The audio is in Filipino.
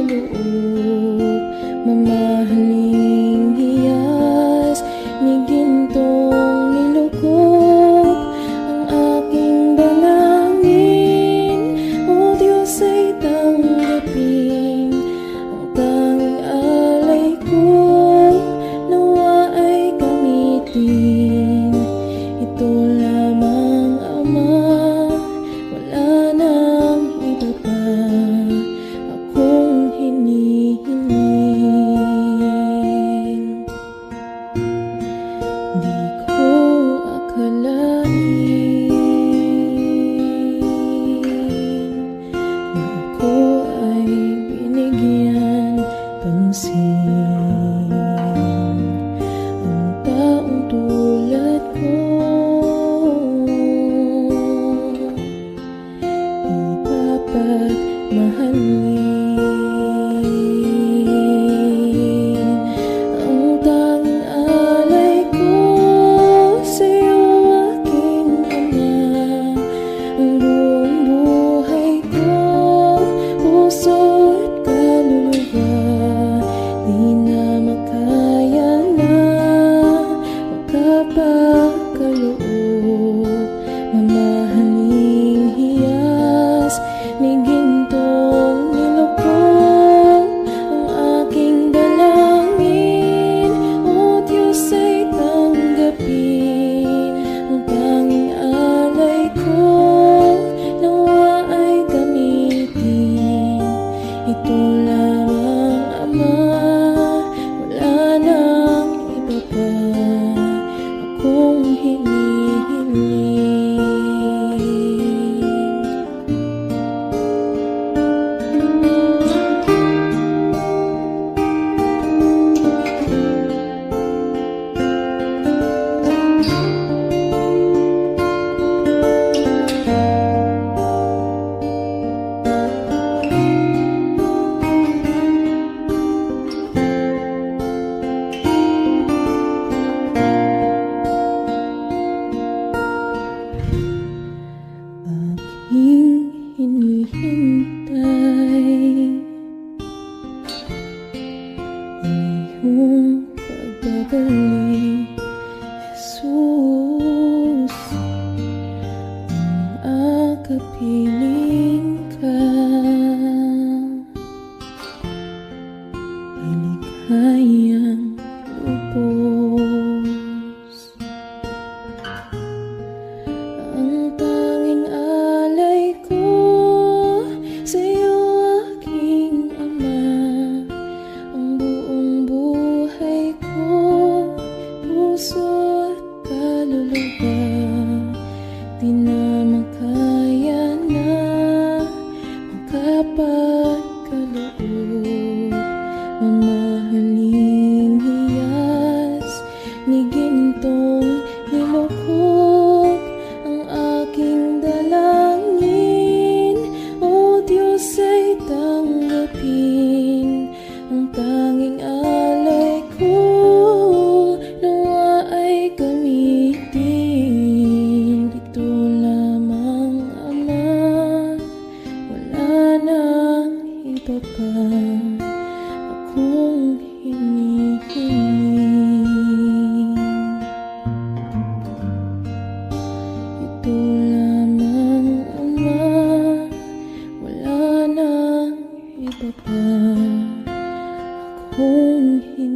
kaloob, mamahaling hiyas ni gintong nilukop ang aking dalangin. O Diyos ay tanggapin ang tanging alay ko, nawa ay gamitin. Ito lamang, Ama, wala nang iba pa akong hinihiling. Di ko akalain na ako ay binigyan pansin. Ang taong tulad ko di dapat mahalin. Ang tanging alay ko sa'yo, aking Ama, ang buong buhay ko, puso at kaluluwa, di na makaya na magkapakaloob, mamahaling hiyas ni gintong nilukop ang aking dalangin. O Diyos ay tanggapin ang tanging alay ko, nawa ay gamitin. Ito lamang, Ama, wala nang iba pa akong hinihiling. Aking hinihintay ang iyong pagbabalik, Jesus. Ang akapiling ka ay lighayang lubos. Ang tanging alay ko sa'yo, aking Ama, ang buong buhay ko, puso at kaluluwa, di na makaya na magkapakaloob, mamahaling hiyas ni gintong nilukop ang aking dalangin. O Diyos ay tanggapin ang tanging alay ko, nawa ay gamitin. Ito lamang, Ama, wala nang iba pa akong hinihiling. Ito lamang, Ama, wala nang iba pa akong hinihiling.